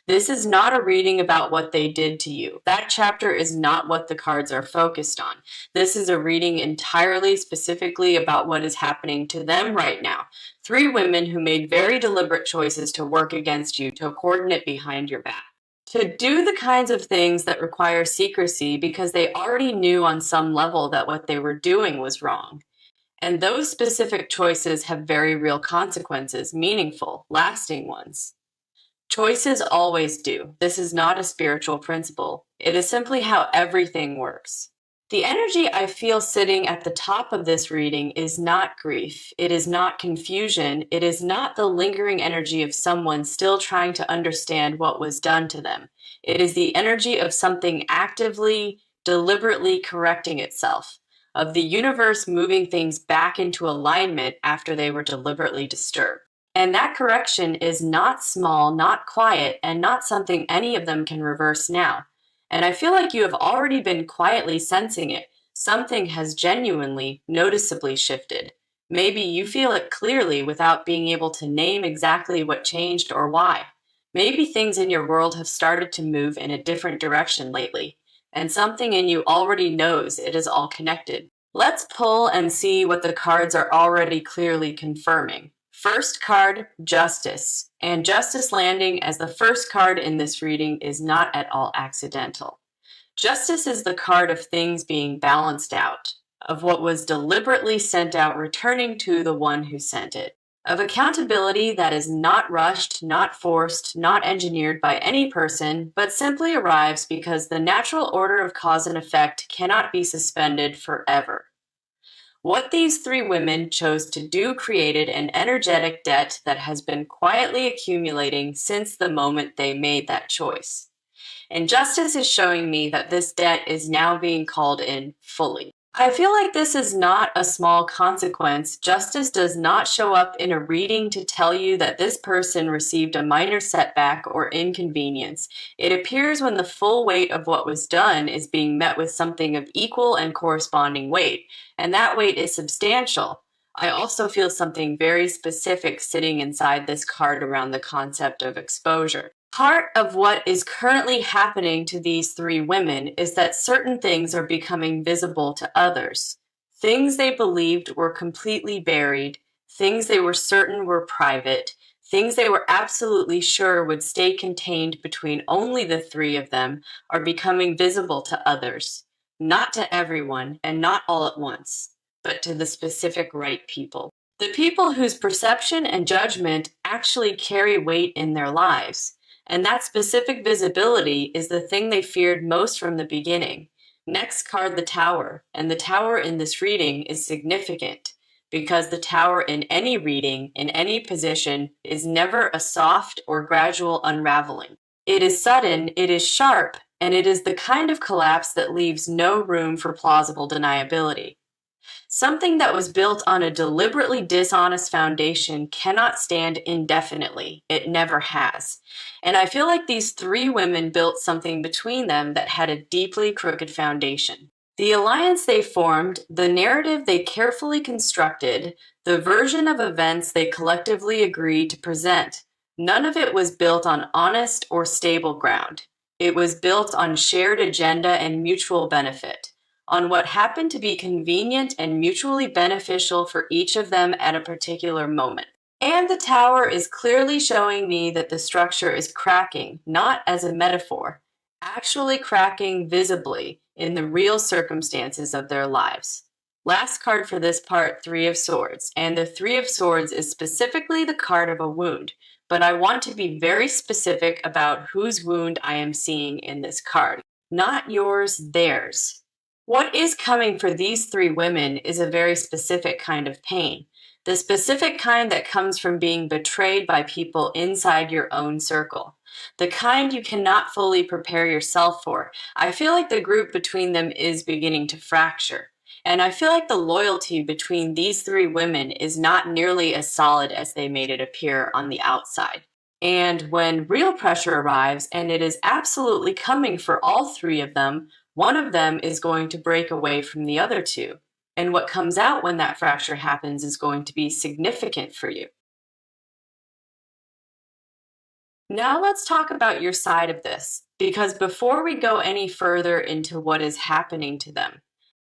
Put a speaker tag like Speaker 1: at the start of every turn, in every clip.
Speaker 1: This is not a reading about what they did to you. That chapter is not what the cards are focused on. This is a reading entirely specifically about what is happening to them right now. Three women who made very deliberate choices to work against you, to coordinate behind your back, to do the kinds of things that require secrecy because they already knew on some level that what they were doing was wrong. And those specific choices have very real consequences, meaningful, lasting ones. Choices always do. This is not a spiritual principle. It is simply how everything works. The energy I feel sitting at the top of this reading is not grief. It is not confusion. It is not the lingering energy of someone still trying to understand what was done to them. It is the energy of something actively, deliberately correcting itself, of the universe moving things back into alignment after they were deliberately disturbed. And that correction is not small, not quiet, and not something any of them can reverse now. And I feel like you have already been quietly sensing it. Something has genuinely, noticeably shifted. Maybe you feel it clearly without being able to name exactly what changed or why. Maybe things in your world have started to move in a different direction lately, and something in you already knows it is all connected. Let's pull and see what the cards are already clearly confirming. First card, Justice. And Justice landing as the first card in this reading is not at all accidental. Justice is the card of things being balanced out, of what was deliberately sent out returning to the one who sent it, of accountability that is not rushed, not forced, not engineered by any person, but simply arrives because the natural order of cause and effect cannot be suspended forever. What these three women chose to do created an energetic debt that has been quietly accumulating since the moment they made that choice. And justice is showing me that this debt is now being called in fully. I feel like this is not a small consequence. Justice does not show up in a reading to tell you that this person received a minor setback or inconvenience. It appears when the full weight of what was done is being met with something of equal and corresponding weight, and that weight is substantial. I also feel something very specific sitting inside this card around the concept of exposure. Part of what is currently happening to these three women is that certain things are becoming visible to others. Things they believed were completely buried, things they were certain were private, things they were absolutely sure would stay contained between only the three of them are becoming visible to others. Not to everyone, and not all at once, but to the specific right people. The people whose perception and judgment actually carry weight in their lives. And that specific visibility is the thing they feared most from the beginning. Next card, the Tower. And the Tower in this reading is significant because the Tower in any reading, in any position, is never a soft or gradual unraveling. It is sudden, it is sharp, and it is the kind of collapse that leaves no room for plausible deniability. Something that was built on a deliberately dishonest foundation cannot stand indefinitely. It never has. And I feel like these three women built something between them that had a deeply crooked foundation. The alliance they formed, the narrative they carefully constructed, the version of events they collectively agreed to present, none of it was built on honest or stable ground. It was built on shared agenda and mutual benefit, on what happened to be convenient and mutually beneficial for each of them at a particular moment. And the Tower is clearly showing me that the structure is cracking, not as a metaphor, actually cracking visibly in the real circumstances of their lives. Last card for this part, Three of Swords. And the Three of Swords is specifically the card of a wound, but I want to be very specific about whose wound I am seeing in this card. Not yours, theirs. What is coming for these three women is a very specific kind of pain. The specific kind that comes from being betrayed by people inside your own circle. The kind you cannot fully prepare yourself for. I feel like the group between them is beginning to fracture. And I feel like the loyalty between these three women is not nearly as solid as they made it appear on the outside. And when real pressure arrives, and it is absolutely coming for all three of them, one of them is going to break away from the other two. And what comes out when that fracture happens is going to be significant for you. Now let's talk about your side of this, because before we go any further into what is happening to them,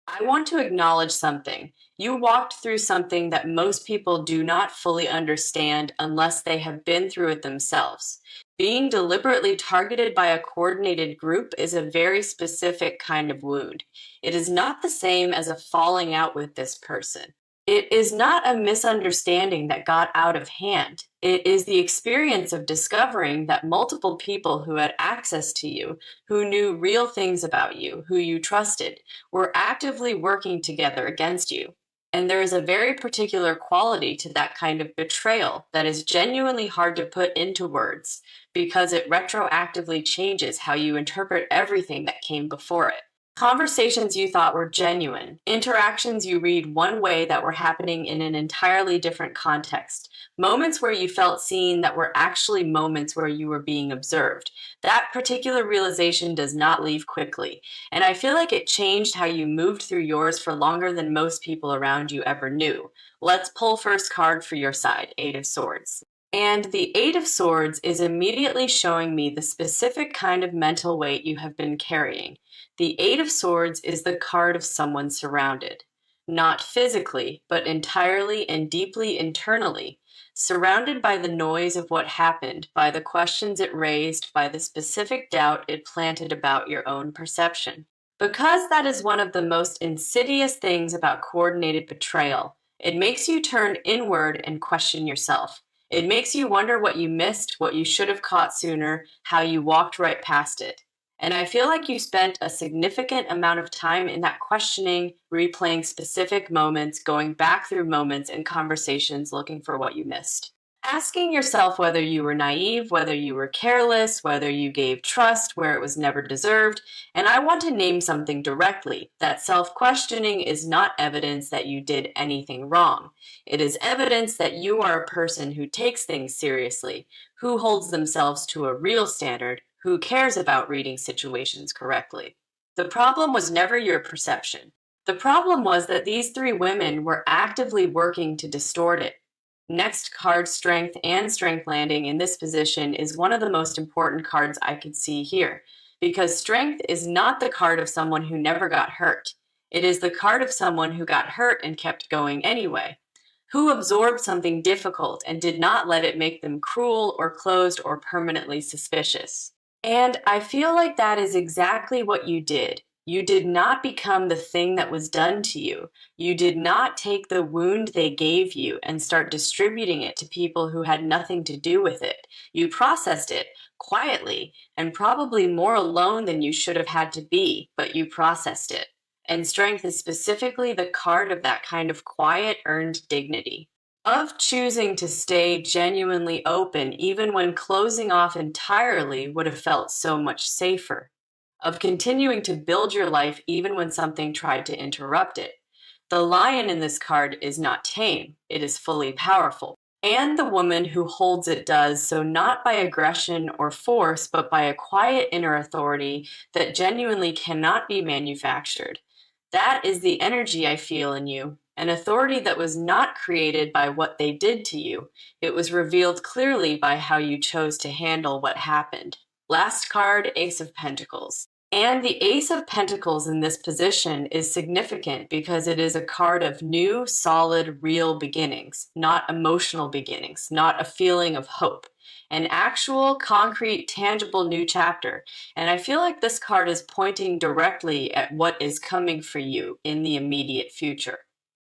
Speaker 1: I want to acknowledge something. You walked through something that most people do not fully understand unless they have been through it themselves. Being deliberately targeted by a coordinated group is a very specific kind of wound. It is not the same as a falling out with this person. It is not a misunderstanding that got out of hand. It is the experience of discovering that multiple people who had access to you, who knew real things about you, who you trusted, were actively working together against you. And there is a very particular quality to that kind of betrayal that is genuinely hard to put into words because it retroactively changes how you interpret everything that came before it. Conversations you thought were genuine, interactions you read one way that were happening in an entirely different context, moments where you felt seen that were actually moments where you were being observed. That particular realization does not leave quickly, and I feel like it changed how you moved through yours for longer than most people around you ever knew. Let's pull first card for your side, Eight of Swords. And the Eight of Swords is immediately showing me the specific kind of mental weight you have been carrying. The Eight of Swords is the card of someone surrounded, not physically, but entirely and deeply internally, surrounded by the noise of what happened, by the questions it raised, by the specific doubt it planted about your own perception. Because that is one of the most insidious things about coordinated betrayal, it makes you turn inward and question yourself. It makes you wonder what you missed, what you should have caught sooner, how you walked right past it. And I feel like you spent a significant amount of time in that questioning, replaying specific moments, going back through moments and conversations looking for what you missed. Asking yourself whether you were naive, whether you were careless, whether you gave trust where it was never deserved. And I want to name something directly. That self questioning is not evidence that you did anything wrong. It is evidence that you are a person who takes things seriously, who holds themselves to a real standard, who cares about reading situations correctly. The problem was never your perception. The problem was that these three women were actively working to distort it. Next card, Strength and Strength landing in this position is one of the most important cards I could see here, because Strength is not the card of someone who never got hurt. It is the card of someone who got hurt and kept going anyway, who absorbed something difficult and did not let it make them cruel or closed or permanently suspicious. And I feel like that is exactly what you did. You did not become the thing that was done to you. You did not take the wound they gave you and start distributing it to people who had nothing to do with it. You processed it quietly and probably more alone than you should have had to be, but you processed it. And Strength is specifically the card of that kind of quiet, earned dignity, of choosing to stay genuinely open even when closing off entirely would have felt so much safer, of continuing to build your life even when something tried to interrupt it. The lion in this card is not tame, it is fully powerful. And the woman who holds it does so not by aggression or force, but by a quiet inner authority that genuinely cannot be manufactured. That is the energy I feel in you, an authority that was not created by what they did to you. It was revealed clearly by how you chose to handle what happened. Last card, Ace of Pentacles. And the Ace of Pentacles in this position is significant because it is a card of new, solid, real beginnings, not emotional beginnings, not a feeling of hope. An actual, concrete, tangible new chapter. And I feel like this card is pointing directly at what is coming for you in the immediate future.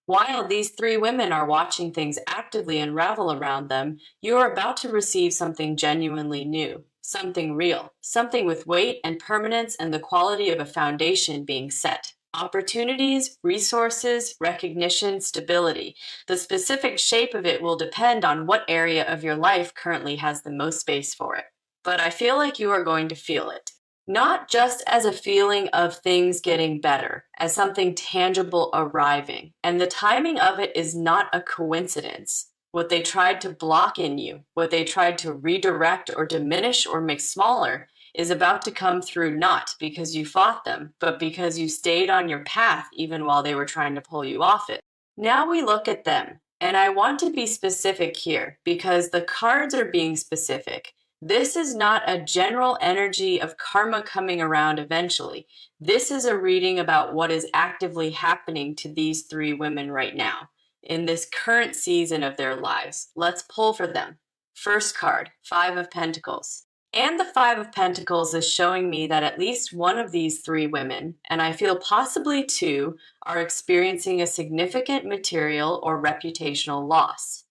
Speaker 1: While these three women are watching things actively unravel around them, you are about to receive something genuinely new, something real, something with weight and permanence and the quality of a foundation being set. Opportunities, resources, recognition, stability. The specific shape of it will depend on what area of your life currently has the most space for it. But I feel like you are going to feel it. Not just as a feeling of things getting better, as something tangible arriving. And the timing of it is not a coincidence. What they tried to block in you, what they tried to redirect or diminish or make smaller, is about to come through not because you fought them, but because you stayed on your path even while they were trying to pull you off it. Now we look at them, and I want to be specific here because the cards are being specific. This is not a general energy of karma coming around eventually. This is a reading about what is actively happening to these three women right now in this current season of their lives. Let's pull for them. First card, Five of Pentacles. And the Five of Pentacles is showing me that at least one of these three women, and I feel possibly two, are experiencing a significant material or reputational loss.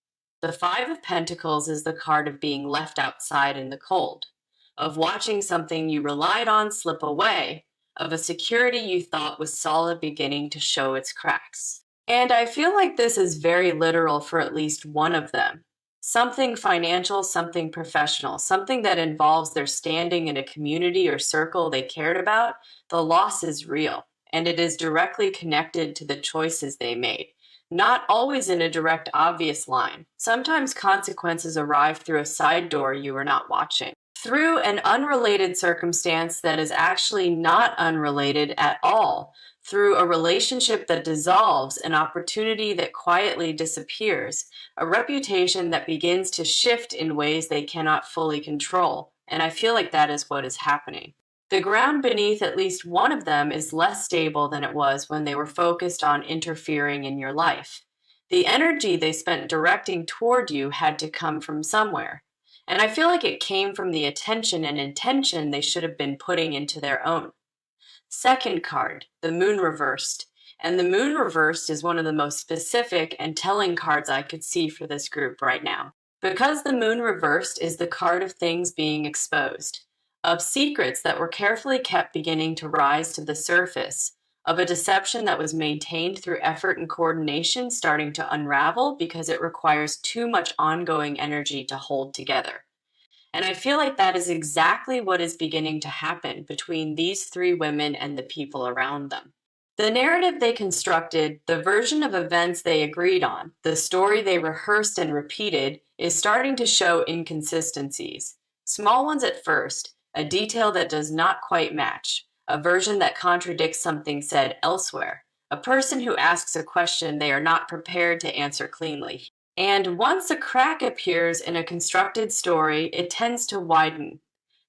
Speaker 1: The Five of Pentacles is the card of being left outside in the cold, of watching something you relied on slip away, of a security you thought was solid beginning to show its cracks. And I feel like this is very literal for at least one of them. Something financial, something professional, something that involves their standing in a community or circle they cared about. The loss is real, and it is directly connected to the choices they made. Not always in a direct, obvious line. Sometimes consequences arrive through a side door you were not watching. Through an unrelated circumstance that is actually not unrelated at all. Through a relationship that dissolves, an opportunity that quietly disappears, a reputation that begins to shift in ways they cannot fully control. And I feel like that is what is happening. The ground beneath at least one of them is less stable than it was when they were focused on interfering in your life. The energy they spent directing toward you had to come from somewhere. And I feel like it came from the attention and intention they should have been putting into their own. Second card, the Moon reversed. And the Moon reversed is one of the most specific and telling cards I could see for this group right now. Because the Moon reversed is the card of things being exposed, of secrets that were carefully kept beginning to rise to the surface, of a deception that was maintained through effort and coordination starting to unravel because it requires too much ongoing energy to hold together. And I feel like that is exactly what is beginning to happen between these three women and the people around them. The narrative they constructed, the version of events they agreed on, the story they rehearsed and repeated, is starting to show inconsistencies. Small ones at first, a detail that does not quite match, a version that contradicts something said elsewhere, a person who asks a question they are not prepared to answer cleanly. And once a crack appears in a constructed story, it tends to widen.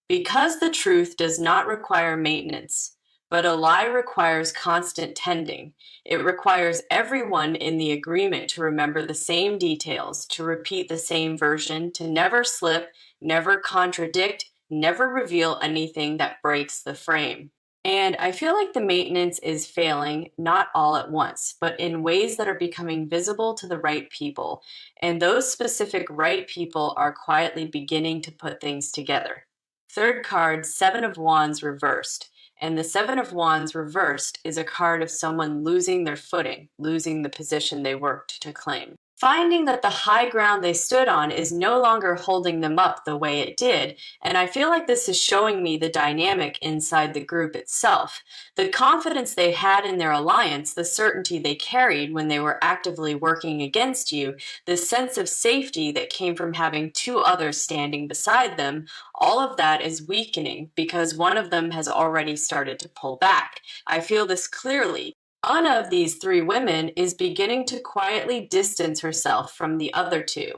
Speaker 1: Because the truth does not require maintenance, but a lie requires constant tending. It requires everyone in the agreement to remember the same details, to repeat the same version, to never slip, never contradict, never reveal anything that breaks the frame. And I feel like the maintenance is failing, not all at once, but in ways that are becoming visible to the right people. And those specific right people are quietly beginning to put things together. Third card, Seven of Wands reversed. And the Seven of Wands reversed is a card of someone losing their footing, losing the position they worked to claim. Finding that the high ground they stood on is no longer holding them up the way it did. And I feel like this is showing me the dynamic inside the group itself. The confidence they had in their alliance, the certainty they carried when they were actively working against you, the sense of safety that came from having two others standing beside them, all of that is weakening because one of them has already started to pull back. I feel this clearly. One of these three women is beginning to quietly distance herself from the other two.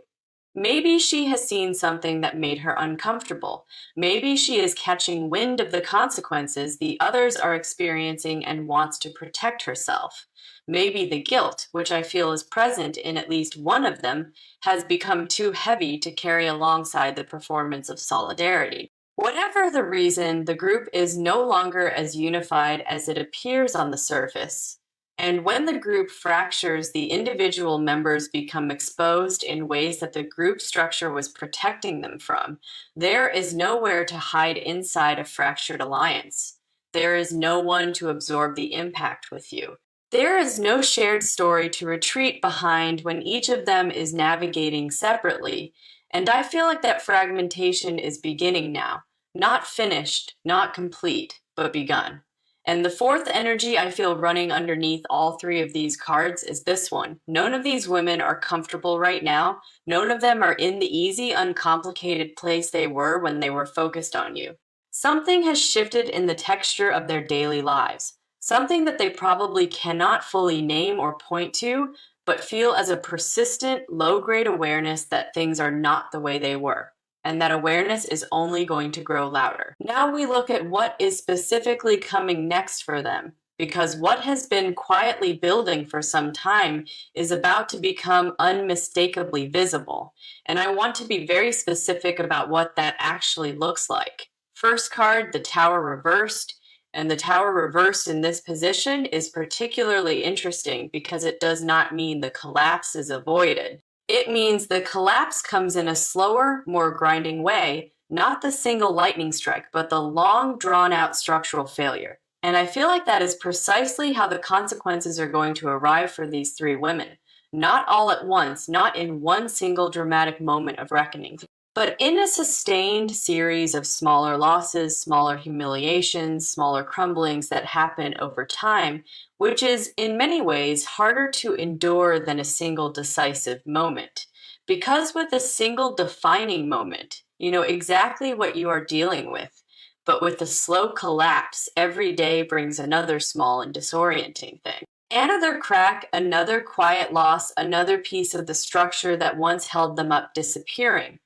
Speaker 1: Maybe she has seen something that made her uncomfortable. Maybe she is catching wind of the consequences the others are experiencing and wants to protect herself. Maybe the guilt, which I feel is present in at least one of them, has become too heavy to carry alongside the performance of solidarity. Whatever the reason, the group is no longer as unified as it appears on the surface. And when the group fractures, the individual members become exposed in ways that the group structure was protecting them from. There is nowhere to hide inside a fractured alliance. There is no one to absorb the impact with you. There is no shared story to retreat behind when each of them is navigating separately. And I feel like that fragmentation is beginning now. Not finished, not complete, but begun. And the fourth energy I feel running underneath all three of these cards is this one. None of these women are comfortable right now. None of them are in the easy, uncomplicated place they were when they were focused on you. Something has shifted in the texture of their daily lives. Something that they probably cannot fully name or point to, but feel as a persistent, low-grade awareness that things are not the way they were. and that awareness is only going to grow louder. Now we look at what is specifically coming next for them, because what has been quietly building for some time is about to become unmistakably visible. And I want to be very specific about what that actually looks like. First card, the Tower reversed. And the Tower reversed in this position is particularly interesting because it does not mean the collapse is avoided. It means the collapse comes in a slower, more grinding way, not the single lightning strike, but the long, drawn-out structural failure. And I feel like that is precisely how the consequences are going to arrive for these three women. Not all at once, not in one single dramatic moment of reckoning, but in a sustained series of smaller losses, smaller humiliations, smaller crumblings that happen over time, which is in many ways harder to endure than a single decisive moment. Because with a single defining moment, you know exactly what you are dealing with. But with the slow collapse, every day brings another small and disorienting thing. Another crack, another quiet loss, another piece of the structure that once held them up disappearing.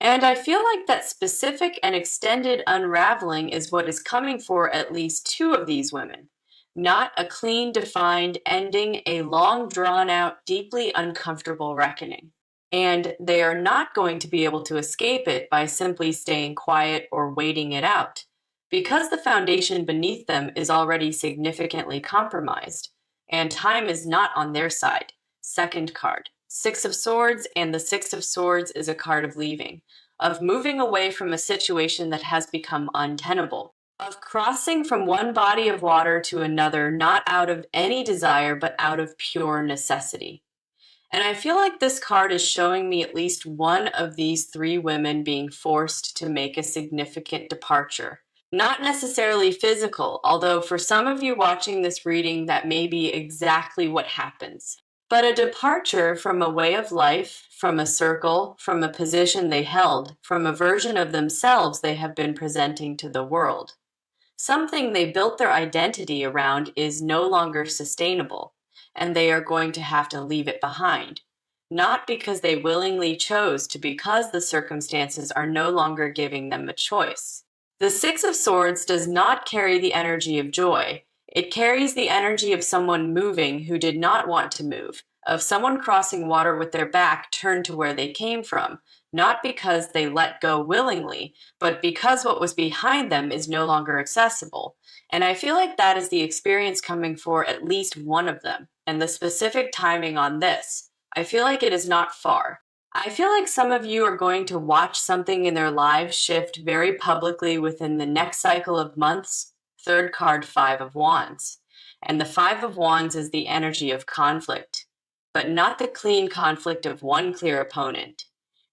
Speaker 1: And I feel like that specific and extended unraveling is what is coming for at least two of these women. Not a clean, defined ending, a long, drawn out, deeply uncomfortable reckoning. And they are not going to be able to escape it by simply staying quiet or waiting it out, because the foundation beneath them is already significantly compromised, and time is not on their side. Second card, Six of Swords, and the Six of Swords is a card of leaving, of moving away from a situation that has become untenable, of crossing from one body of water to another, not out of any desire, but out of pure necessity. And I feel like this card is showing me at least one of these three women being forced to make a significant departure. Not necessarily physical, although for some of you watching this reading, that may be exactly what happens. But a departure from a way of life, from a circle, from a position they held, from a version of themselves they have been presenting to the world. Something they built their identity around is no longer sustainable, and they are going to have to leave it behind. Not because they willingly chose to, because the circumstances are no longer giving them a choice. The Six of Swords does not carry the energy of joy. It carries the energy of someone moving who did not want to move, of someone crossing water with their back turned to where they came from, not because they let go willingly, but because what was behind them is no longer accessible. And I feel like that is the experience coming for at least one of them. And the specific timing on this, I feel like it is not far. I feel like some of you are going to watch something in their lives shift very publicly within the next cycle of months. Third card, Five of Wands. And the Five of Wands is the energy of conflict, but not the clean conflict of one clear opponent.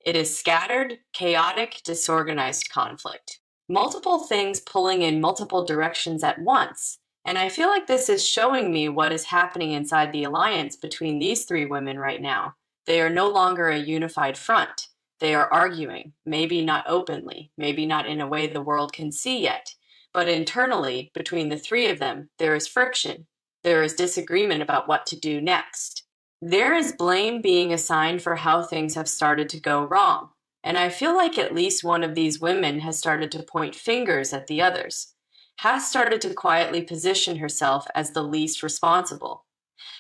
Speaker 1: It is scattered, chaotic, disorganized conflict. Multiple things pulling in multiple directions at once. And I feel like this is showing me what is happening inside the alliance between these three women right now. They are no longer a unified front. They are arguing, maybe not openly, maybe not in a way the world can see yet. But internally, between the three of them, there is friction. There is disagreement about what to do next. There is blame being assigned for how things have started to go wrong, and I feel like at least one of these women has started to point fingers at the others, has started to quietly position herself as the least responsible,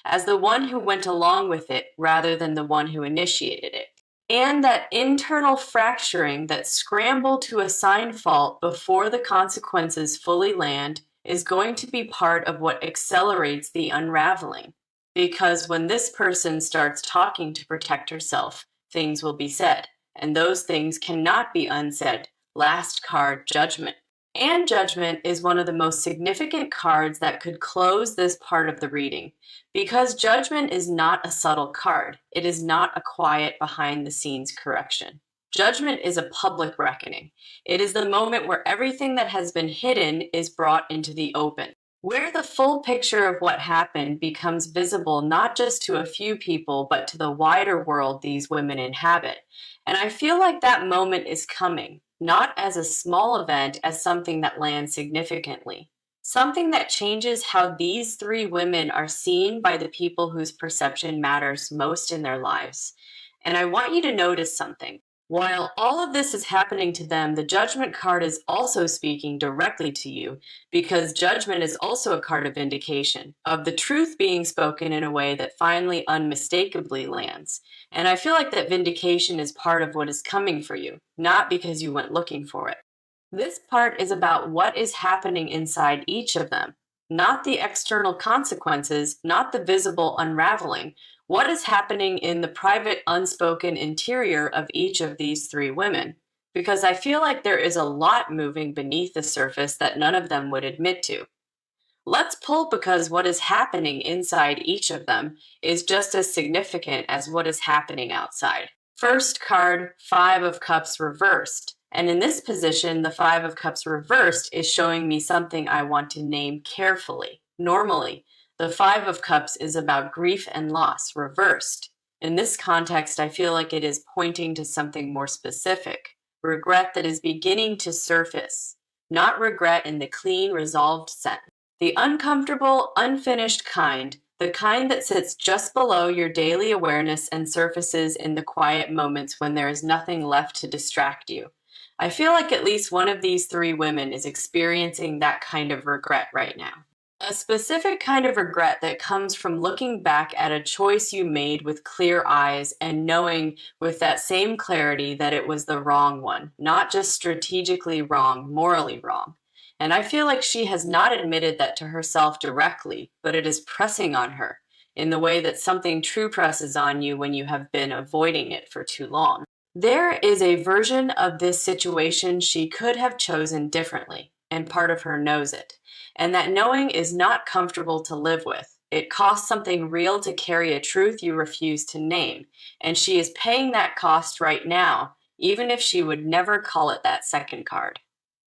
Speaker 1: as the one who went along with it rather than the one who initiated it. And that internal fracturing, that scramble to assign fault before the consequences fully land, is going to be part of what accelerates the unraveling. Because when this person starts talking to protect herself, things will be said, and those things cannot be unsaid. Last card, Judgment. And Judgment is one of the most significant cards that could close this part of the reading, because Judgment is not a subtle card. It is not a quiet behind-the-scenes correction. Judgment is a public reckoning. It is the moment where everything that has been hidden is brought into the open, where the full picture of what happened becomes visible not just to a few people, but to the wider world these women inhabit. And I feel like that moment is coming, not as a small event, as something that lands significantly. Something that changes how these three women are seen by the people whose perception matters most in their lives. And I want you to notice something. While all of this is happening to them, the Judgment card is also speaking directly to you because Judgment is also a card of vindication, of the truth being spoken in a way that finally unmistakably lands. And I feel like that vindication is part of what is coming for you, not because you went looking for it. This part is about what is happening inside each of them, not the external consequences, not the visible unraveling. What is happening in the private, unspoken interior of each of these three women? Because I feel like there is a lot moving beneath the surface that none of them would admit to. Let's pull because what is happening inside each of them is just as significant as what is happening outside. First card, Five of Cups reversed. And in this position, the Five of Cups reversed is showing me something I want to name carefully. Normally, the Five of Cups is about grief and loss reversed. In this context, I feel like it is pointing to something more specific, regret that is beginning to surface, not regret in the clean, resolved sense. The uncomfortable, unfinished kind, the kind that sits just below your daily awareness and surfaces in the quiet moments when there is nothing left to distract you. I feel like at least one of these three women is experiencing that kind of regret right now. A specific kind of regret that comes from looking back at a choice you made with clear eyes and knowing with that same clarity that it was the wrong one, not just strategically wrong, morally wrong. And I feel like she has not admitted that to herself directly, but it is pressing on her in the way that something true presses on you when you have been avoiding it for too long. There is a version of this situation she could have chosen differently, and part of her knows it. And that knowing is not comfortable to live with. It costs something real to carry a truth you refuse to name, and she is paying that cost right now, even if she would never call it that second card.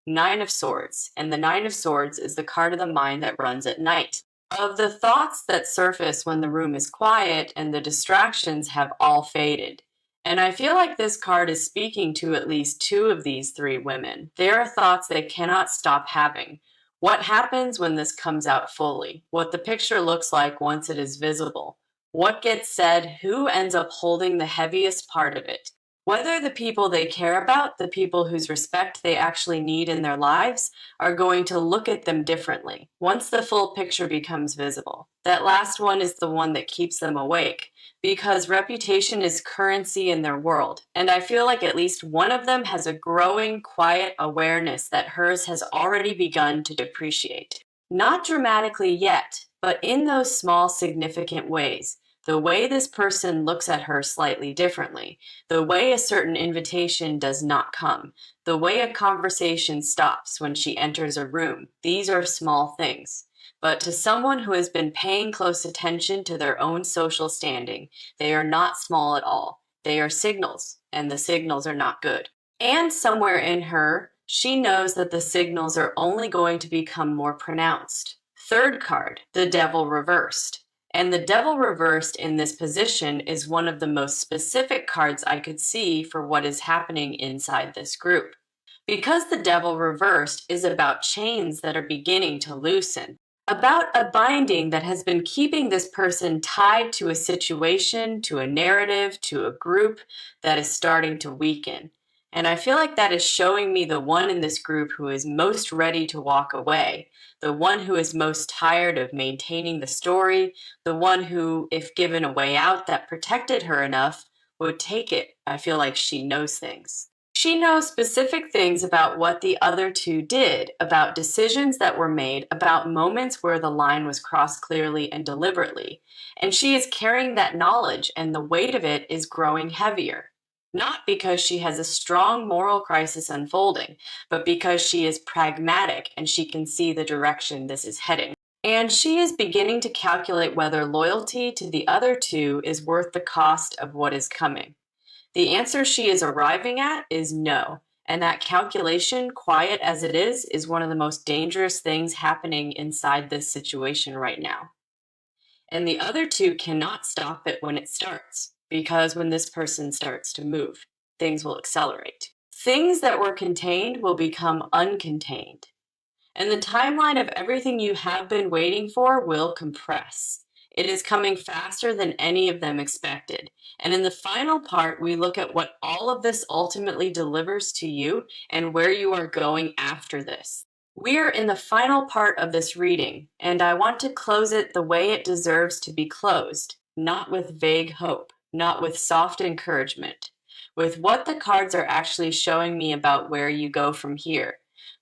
Speaker 1: Nine of Swords, and the Nine of Swords is the card of the mind that runs at night. Of the thoughts that surface when the room is quiet and the distractions have all faded. And I feel like this card is speaking to at least two of these three women. There are thoughts they cannot stop having. What happens when this comes out fully? What the picture looks like once it is visible? What gets said? Who ends up holding the heaviest part of it? Whether the people they care about, the people whose respect they actually need in their lives, are going to look at them differently once the full picture becomes visible. That last one is the one that keeps them awake because reputation is currency in their world. And I feel like at least one of them has a growing, quiet awareness that hers has already begun to depreciate. Not dramatically yet, but in those small, significant ways. The way this person looks at her slightly differently, the way a certain invitation does not come, the way a conversation stops when she enters a room. These are small things. But to someone who has been paying close attention to their own social standing, they are not small at all. They are signals, and the signals are not good. And somewhere in her, she knows that the signals are only going to become more pronounced. Third card, the Devil reversed. And the Devil reversed in this position is one of the most specific cards I could see for what is happening inside this group. Because the Devil reversed is about chains that are beginning to loosen, about a binding that has been keeping this person tied to a situation, to a narrative, to a group that is starting to weaken. And I feel like that is showing me the one in this group who is most ready to walk away, the one who is most tired of maintaining the story, the one who, if given a way out that protected her enough, would take it. I feel like she knows things. She knows specific things about what the other two did, about decisions that were made, about moments where the line was crossed clearly and deliberately. And she is carrying that knowledge, and the weight of it is growing heavier. Not because she has a strong moral crisis unfolding, but because she is pragmatic and she can see the direction this is heading. And she is beginning to calculate whether loyalty to the other two is worth the cost of what is coming. The answer she is arriving at is no. And that calculation, quiet as it is one of the most dangerous things happening inside this situation right now. And the other two cannot stop it when it starts, because when this person starts to move, things will accelerate. Things that were contained will become uncontained. And the timeline of everything you have been waiting for will compress. It is coming faster than any of them expected. And in the final part, we look at what all of this ultimately delivers to you and where you are going after this. We're in the final part of this reading, and I want to close it the way it deserves to be closed, not with vague hope, not with soft encouragement, with what the cards are actually showing me about where you go from here.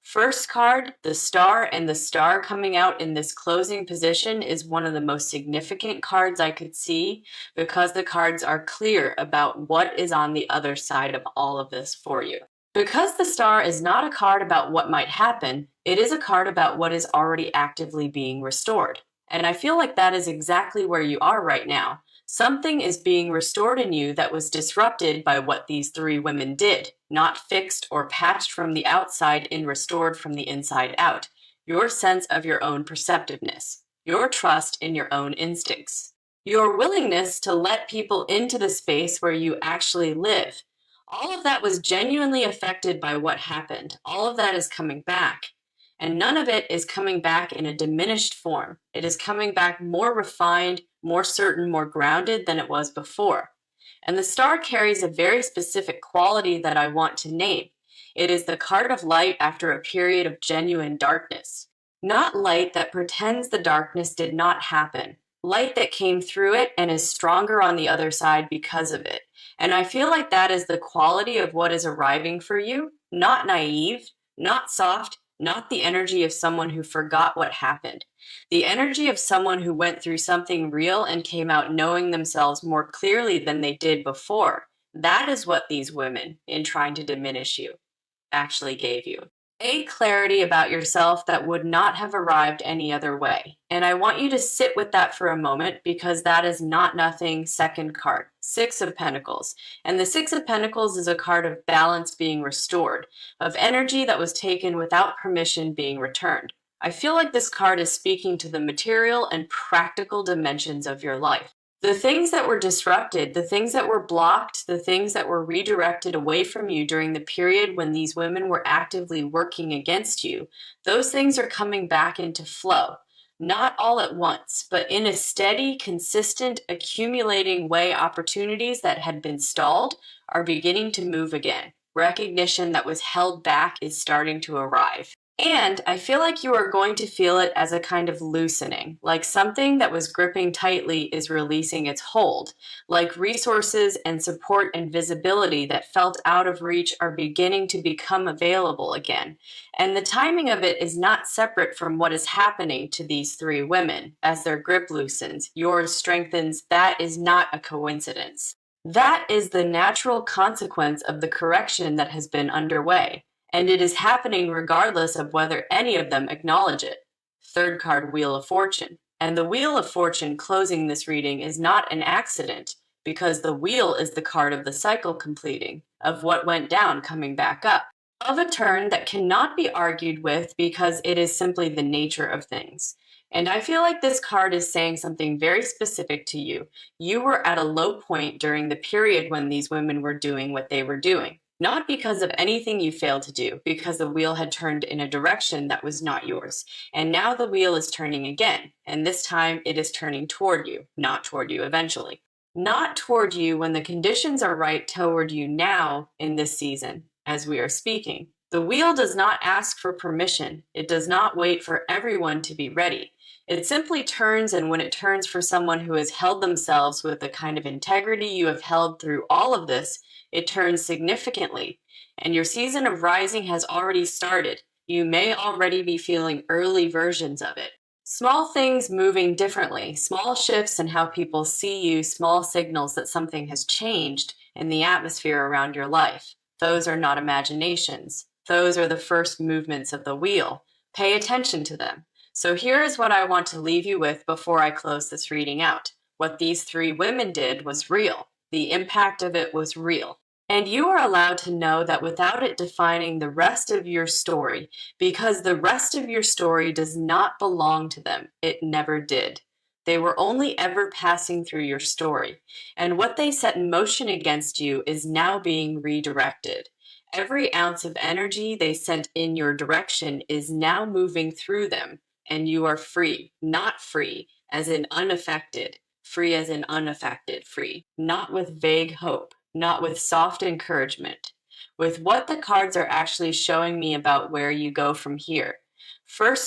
Speaker 1: First card, the star, and the star coming out in this closing position is one of the most significant cards I could see because the cards are clear about what is on the other side of all of this for you. Because the star is not a card about what might happen, it is a card about what is already actively being restored. And I feel like that is exactly where you are right now. Something is being restored in you that was disrupted by what these three women did, not fixed or patched from the outside and restored from the inside out. Your sense of your own perceptiveness, your trust in your own instincts, your willingness to let people into the space where you actually live. All of that was genuinely affected by what happened. All of that is coming back. And none of it is coming back in a diminished form. It is coming back more refined, more certain, more grounded than it was before. And the star carries a very specific quality that I want to name. It is the card of light after a period of genuine darkness. Not light that pretends the darkness did not happen. Light that came through it and is stronger on the other side because of it. And I feel like that is the quality of what is arriving for you, not naive, not soft, not the energy of someone who forgot what happened. The energy of someone who went through something real and came out knowing themselves more clearly than they did before. That is what these women, in trying to diminish you, actually gave you. A clarity about yourself that would not have arrived any other way. And I want you to sit with that for a moment because that is not nothing. Second card, Six of Pentacles. And the Six of Pentacles is a card of balance being restored, of energy that was taken without permission being returned. I feel like this card is speaking to the material and practical dimensions of your life. The things that were disrupted, the things that were blocked, the things that were redirected away from you during the period when these women were actively working against you, those things are coming back into flow. Not all at once, but in a steady, consistent, accumulating way, opportunities that had been stalled are beginning to move again. Recognition that was held back is starting to arrive. And I feel like you are going to feel it as a kind of loosening, like something that was gripping tightly is releasing its hold, like resources and support and visibility that felt out of reach are beginning to become available again. And the timing of it is not separate from what is happening to these three women. As their grip loosens, yours strengthens. That is not a coincidence. That is the natural consequence of the correction that has been underway. And it is happening regardless of whether any of them acknowledge it. Third card, Wheel of Fortune. And the Wheel of Fortune closing this reading is not an accident because the wheel is the card of the cycle completing, of what went down coming back up, of a turn that cannot be argued with because it is simply the nature of things. And I feel like this card is saying something very specific to you. You were at a low point during the period when these women were doing what they were doing. Not because of anything you failed to do, because the wheel had turned in a direction that was not yours. And now the wheel is turning again, and this time it is turning toward you, not toward you eventually. Not toward you when the conditions are right toward you now in this season, as we are speaking. The wheel does not ask for permission. It does not wait for everyone to be ready. It simply turns, and when it turns for someone who has held themselves with the kind of integrity you have held through all of this, it turns significantly, and your season of rising has already started. You may already be feeling early versions of it. Small things moving differently, small shifts in how people see you, small signals that something has changed in the atmosphere around your life. Those are not imaginations. Those are the first movements of the wheel. Pay attention to them. So here is what I want to leave you with before I close this reading out. What these three women did was real. The impact of it was real. And you are allowed to know that without it defining the rest of your story, because the rest of your story does not belong to them. It never did. They were only ever passing through your story. And what they set in motion against you is now being redirected. Every ounce of energy they sent in your direction is now moving through them, and you are free, not free as in unaffected, free as in unaffected, free, not with vague hope, not with soft encouragement, with what the cards are actually showing me about where you go from here. First,